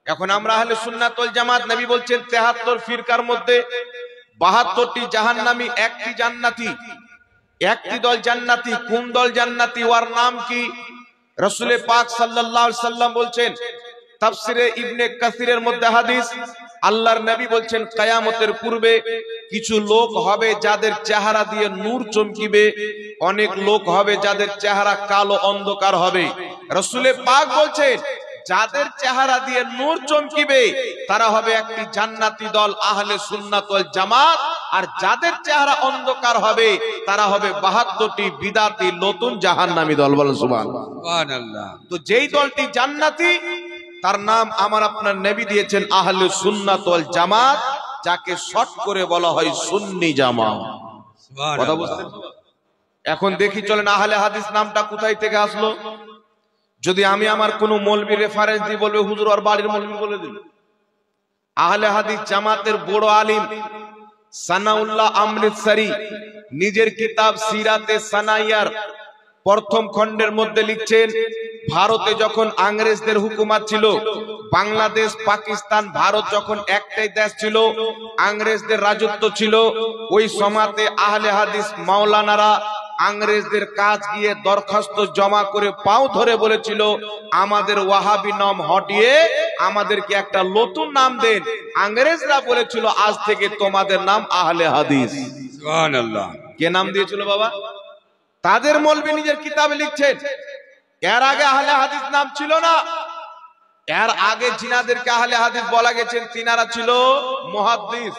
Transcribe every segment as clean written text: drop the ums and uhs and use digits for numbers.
এখন আমরা আহলে সুন্নাত ওয়াল জামাত, নবী বলছেন 73 ফিরকার মধ্যে 72টি জাহান্নামী, একটি জান্নাতি। একটি দল জান্নাতি। কোন দল জান্নাতি, ওর নাম কি? রাসূল পাক সাল্লাল্লাহু আলাইহি সাল্লাম বলছেন, তাফসিরে ইবনে কাসিরের মধ্যে হাদিস, আল্লাহর নবী বলছেন কিয়ামতের পূর্বে কিছু লোক হবে যাদের চেহারা দিয়ে নূর চমকিবে, অনেক লোক হবে যাদের চেহারা কালো অন্ধকার হবে। রাসূল পাক বলছেন যাদের চেহারা দিয়ে নূর চমকিবে তারা হবে একটি জান্নাতি দল আহলে সুন্নাত ওয়াল জামাত, আর যাদের চেহারা অন্ধকার হবে তারা হবে 72টি বিদআতি নতুন জাহান্নামী দল। বলেন সুবহানাল্লাহ। তো যেই দলটি জান্নাতি তার নাম আমার আপনার নবী দিয়েছেন আহলে সুন্নাত ওয়াল জামাত, যাকে শর্ট করে বলা হয় সুন্নি জামাত। কথা বুঝছেন? এখন দেখি চলেন আহলে হাদিস নামটা কোথায় থেকে আসলো। যদি আমি আমার কোন মৌলবী রেফারেন্স দিই, বলবে হুজুর আর বাড়ির মৌলবী বলে দিন। আহলে হাদিস জামাতের বড় আলিম সানাউল্লাহ অমৃতসরি নিজের কিতাব সিরাতে সানাইয়ার প্রথম খণ্ডের মধ্যে লিখছেন, ভারতে যখন ইংরেজদের হুকুমত ছিল, বাংলাদেশ পাকিস্তান ভারত যখন একটাই দেশ ছিল, ইংরেজদের রাজত্ব ছিল, ওই সময়তে আহলে হাদিস মাওলানারা ইংরেজদের কাজ গিয়ে দরখাস্ত জমা করে পাও ধরে বলেছিল, আমাদের ওয়াহাবি নাম হটিয়ে আমাদেরকে একটা নতুন নাম দেন। ইংরেজরা বলেছিল আজ থেকে তোমাদের নাম আহলে হাদিস। সুবহানাল্লাহ। কে নাম দিয়েছিল বাবা? তাদের মৌলবী নিজের কিতাবে লিখছেন। এর আগে আহলে হাদিস নাম ছিল না। এর আগে জিনাদেরকে আহলে হাদিস বলা গেছে, তিনারা ছিল মুহাদ্দিস,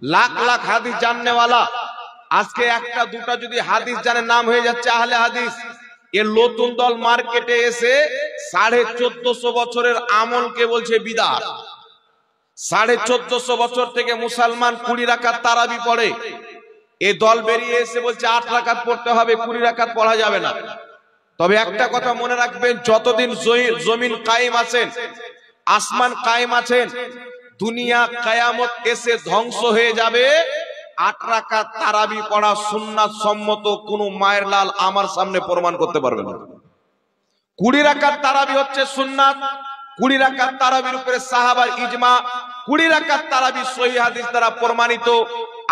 লাখ লাখ হাদিস জাননেওয়ালা। আজকে একটা দুটা যদি হাদিস জানে নাম হয়ে যাচ্ছে আহলে হাদিস। এর নতুন দল মার্কেটে এসে 1450 বছরের আমলকে বলছে বিদআত। 1450 বছর থেকে মুসলমান 20 রাকাত তারাবি পড়ে। এই দল বেরিয়ে এসে বলছে 8 রাকাত পড়তে হবে, 20 রাকাত পড়া যাবে না। তবে একটা কথা মনে রাখবেন, যতদিন জমিন কায়েম আছেন, আসমান কায়েম আছেন, দুনিয়া কিয়ামত এসে ধ্বংস হয়ে যাবে, 8 রাকাত তারাবি পড়া সুন্নাত সম্মত কোন মায়ের লাল আমার সামনে প্রমাণ করতে পারবে না। 20 রাকাত তারাবি হচ্ছে সুন্নাত। 20 রাকাত তারাবির উপরে সাহাবার ইজমা। 20 রাকাত তারাবি সহিহ হাদিস দ্বারা প্রমাণিত।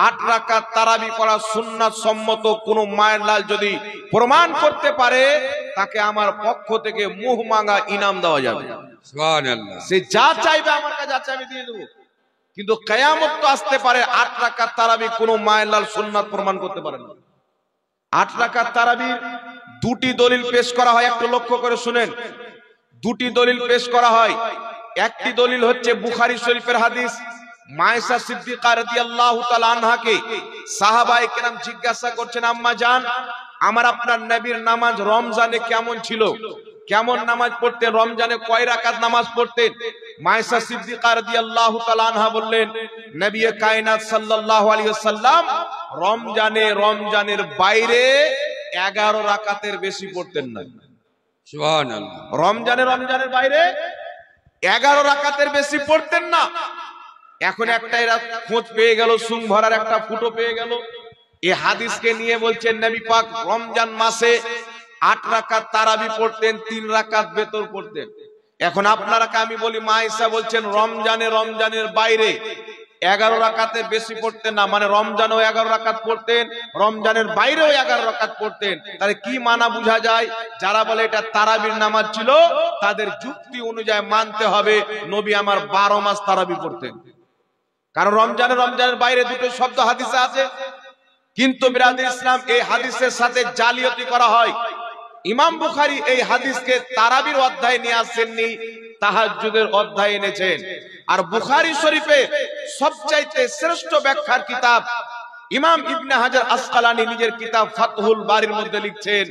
8 রাকাত তারাবি পড়া সুন্নাত সম্মত কোন মায়ের লাল যদি প্রমাণ করতে পারে, তাকে আমার পক্ষ থেকে মুহ মাঙ্গা ইনাম দেওয়া যাবে। সুবহানাল্লাহ। সে যা চাইবে আমার কাছে আছে আমি দিয়ে দেব। কিন্তু কিয়ামত তো আসতে পারে, 8 রাকাত তারাবি কোন মায়ের লাল সুন্নাত প্রমাণ করতে পারে না। 8 রাকাত তারাবির দুটি দলিল পেশ করা হয়, একটু লক্ষ্য করে শুনেন। দুটি দলিল পেশ করা হয়। একটি দলিল হচ্ছে বুখারী শরীফের হাদিস, মায়েশা সিদ্দিকা রাদিয়াল্লাহু তাআলা আনহাকে সাহাবায়ে কেরাম জিজ্ঞাসা করছেন, আম্মা জান, আমার আপনার নবীর নামাজ রমজানে কেমন ছিল, কেমন নামাজ পড়তেন, রমজানে কয় রাকাত নামাজ পড়তেন? মায়েশা সিদ্দিকা রাদিয়াল্লাহু তাআলা আনহা বললেন, নবী কায়নাত সাল্লাল্লাহু আলাইহি ওয়াসাল্লাম রমজানের বাইরে 11 রাকাতের বেশি পড়তেন না। সুবহানাল্লাহ। রমজানের বাইরে 11 রাকাতের বেশি পড়তেন না। এখন একটা এরা খোঁজ পেয়ে গেল, সুং ভরার একটা ফুটো পেয়ে গেল। এই হাদিসকে নিয়ে বলছেন নবী পাক রমজান মাসে 8 রাকাত তারাবি পড়তেন, 3 রাকাত বেতর পড়তেন। এখন আপনারাকে আমি বলি, মায়েশা বলছেন রমজানের বাইরে 11 রাকাতের বেশি পড়তেন না, মানে রমজানেও 11 রাকাত পড়তেন, রমজানের বাইরেও 11 রাকাত পড়তেন। তাহলে কি মানা বোঝা যায়? যারা বলে এটা তারাবির নামাজ ছিল, তাদের যুক্তি অনুযায়ী মানতে হবে নবী আমার 12 মাস তারাবি পড়তেন। কারণ রমজানের বাইরে দুটো শব্দ হাদিসে আছে। কিন্তু বিরাদর ইসলাম, এই হাদিসের সাথে জালিয়াতি করা হয়। ইমাম বুখারী এই হাদিসকে তারাবির অধ্যায়ে নিয়ে আসেননি, তাহাজ্জুদের অধ্যায়ে এনেছেন। আর বুখারী শরীফে সবচাইতে শ্রেষ্ঠ ব্যাখ্যার কিতাব ইমাম ইবনে হাজার আসকালানী নিজের কিতাব ফাতহুল বারীর মধ্যে লিখছেন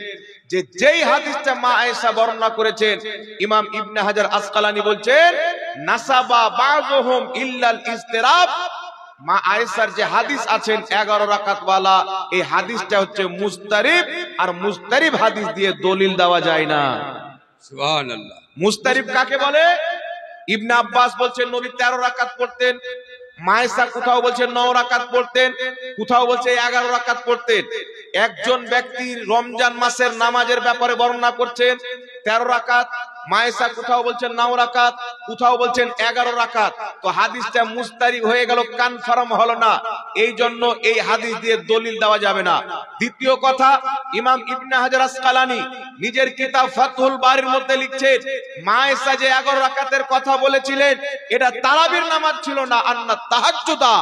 যে যেই হাদিসটা মা আয়েশা বর্ণনা করেছেন, ইমাম ইবনে হাজার আসকালানী বলছেন নাসাবা বাযুহুম ইল্লাল ইসতিরাব। মা আয়েশার যে হাদিস আছেন 11 রাকাত ওয়ালা, এই হাদিসটা হচ্ছে মুস্তারিব, আর মুস্তারিব হাদিস দিয়ে দলিল দেওয়া যায় না। সুবহানাল্লাহ। মুস্তারিব কাকে বলে? ইবনে আব্বাস বলছেন নবী 13 রাকাত পড়তেন, মায়েশা কোথাও বলছেন 9 রাকাত পড়তেন, কোথাও বলছে 11 রাকাত পড়তেন। একজন ব্যক্তি রমজান মাসের নামাজের ব্যাপারে বর্ণনা করছেন 13 রাকাত, মায়েশা কোথাও বলছেন 9 রাকাত, কোথাও বলছেন 11 রাকাত। তো হাদিসটা মুস্তারিব হয়ে গেল, কনফার্ম হলো না, এই জন্য এই হাদিস দিয়ে দলিল দেওয়া যাবে না। দ্বিতীয় কথা, ইমাম ইবনে হাজার আসকালানী নিজের কিতাব ফাতহুল বারির মধ্যে লিখছেন মায়েশা যে 11 রাকাতের কথা বলেছিলেন এটা তারাবির নামাজ ছিল না, আন্না তাহাজ্জুদা,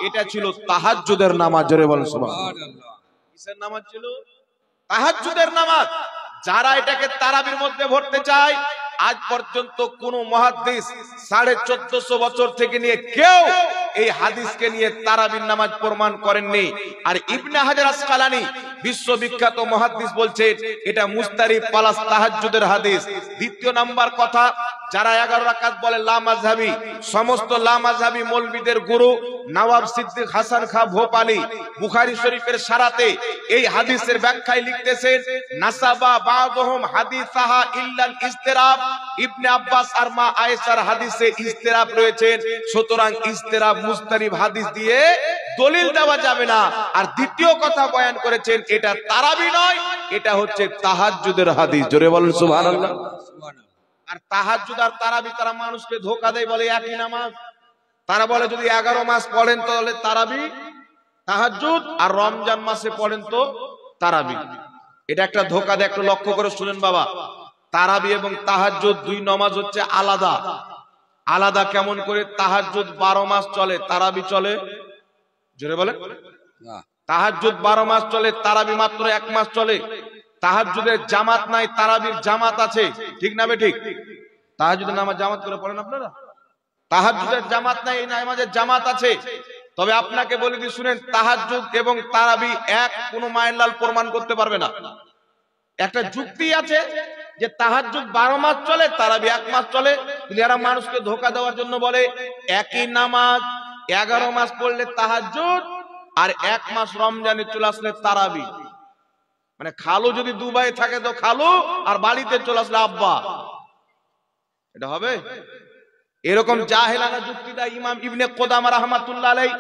এটা ছিল তাহাজ্জুদের নামাজ। জোরে বলেন সুবহানাল্লাহ। কিসের নামাজ ছিল? তাহাজ্জুদের নামাজ। যারা এটাকে তারাবির মধ্যে ভরতে চায়, আজ পর্যন্ত কোন মুহাদ্দিস 1450 বছর থেকে নিয়ে কেউ এই হাদিসকে নিয়ে তারাবির নামাজ প্রমাণ করেননি। আর ইবনে হাজার আসকালানী বিশ্ববিখ্যাত মুহাদ্দিস বলছেন এটা মুস্তারিব প্লাস তাহাজ্জুদের হাদিস। দ্বিতীয় নাম্বার কথা, যারা 11 রাকাত বলে লা মাযহাবী, সমস্ত লা মাযহাবী মৌলবীদের গুরু নওয়াব সিদ্দিক হাসান খাঁ ভোপালী বুখারী শরীফের শারাতে এই হাদিসের ব্যাখ্যায় লিখতেছেন নাসাবা বাদহুম হাদিসাহা ইল্লাল ইসতিরাব, ইবনে আব্বাস আর মা আয়েশার হাদিসে ইসতিরাব রয়েছে, সুতরাং ইসতিরাব মুস্তারিব হাদিস দিয়ে দলিল দেওয়া যাবে না। আর দ্বিতীয় কথা বয়ান করেছেন এটা তারাবি নয়, এটা হচ্ছে তাহাজ্জুদের হাদিস। জোরে বলেন সুবহানাল্লাহ। আর তাহাজ্জুদ আর তারাবি তারা মানুষকে ধোঁকা দেয়, বলে একই নামাজ। তারা বলে যদি 11 মাস পড়েন তাহলে তারাবি তাহাজ্জুদ, আর রমজান মাসে পড়েন তো তারাবি। এটা একটা ধোঁকা দেয়, একটু লক্ষ্য করে শুনেন বাবা। তারাবি এবং তাহাজ্জুদ দুই নামাজ হচ্ছে আলাদা আলাদা। কেমন করে? তাহাজ্জুদ 12 মাস চলে, তারাবি চলে, জোরে বলেন, তাহাজ্জুদ 12 মাস চলে, তারাবি মাত্র 1 মাস চলে। তাহাজ্জুদের জামাত নাই, তারাবির জামাত আছে, ঠিক না বেঠিক? তাহাজ্জুদের নামাজ জামাত করে পড়েন আপনারা? তাহাজ্জুদের জামাত নাই, এই নামাজের জামাত আছে। তবে আপনাকে বলে দিই শুনেন, তাহাজ্জুদ এবং তারাবি এক, কোন মায়ের লাল প্রমাণ করতে পারবে না। একটা যুক্তি আছে যে তাহাজ্জুদ 12 মাস চলে, তারাবি 1 মাস চলে। যারা মানুষকে ধোঁকা দেওয়ার জন্য বলে একই নামাজ 11 মাস পড়লে তাহাজ্জুদ আর 1 মাস রমজানে চলে আসলে তারাবি, মানে খালু যদি দুবাই থাকে তো খালু, আর বাড়িতে চলে আসলে আব্বা, এটা হবে? এরকম জাহেলানা যুক্তি দেয় ইমাম ইবনে কুদামা রাহমাতুল্লাহ আলাইহি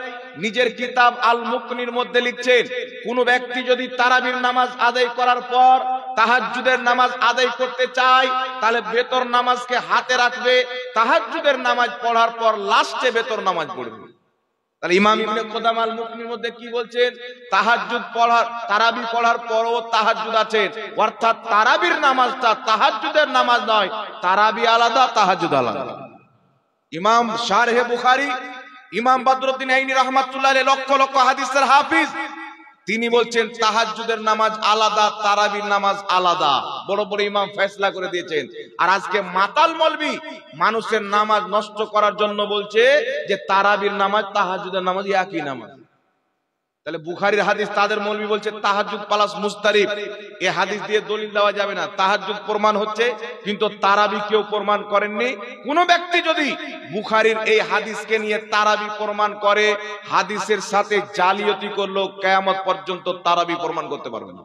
নিজের কিতাব আল মুকনির মধ্যে লিখছেন কোন ব্যক্তি যদি তারাবির নামাজ আদায় করার পর তাহাজ্জুদের নামাজ আদায় করতে চায় তাহলে বেতর নামাজকে হাতে রাখবে, তাহাজ্জুদের নামাজ পড়ার পর লাস্টে বেতর নামাজ পড়বে। তাহলে ইমাম ইবনে কুদামা আল মুকনির মধ্যে কি বলছেন? তাহাজ্জুদ পড়ার, তারাবি পড়ার পরও তাহাজ্জুদ আছে, অর্থাৎ তারাবির নামাজটা তাহাজ্জুদের নামাজ নয়, তারাবি আলাদা তাহাজ্জুদ আলাদা। ইমাম শারহে বুখারী ইমাম বদরুদ্দিন আইনি রাহমাতুল্লাহ আলাইহি লক্ষ লক্ষ হাদিসের হাফিজ, তিনি বলছেন তাহাজ্জুদের নামাজ আলাদা, তারাবির নামাজ আলাদা। বড় বড় ইমাম ফয়সালা করে দিয়েছেন। আর আজকে মাতাল মৌলবি মানুষের নামাজ নষ্ট করার জন্য বলছে যে তারাবির নামাজ তাহাজ্জুদের নামাজ একই নামাজ। তাহলে বুখারীর হাদিস তাদের মৌলবি বলছে তাহাজ্জুদ প্লাস মুস্তারিব, এই হাদিস দিয়ে দলিল দেওয়া যাবে না। তাহাজ্জুদ প্রমাণ হচ্ছে কিন্তু তারাবি কেউ প্রমাণ করেননি। কোন ব্যক্তি যদি বুখারীর এই হাদিসকে নিয়ে তারাবি প্রমাণ করে, হাদিসের সাথে জালিয়াতি করলো, কিয়ামত পর্যন্ত তারাবি প্রমাণ করতে পারবে না।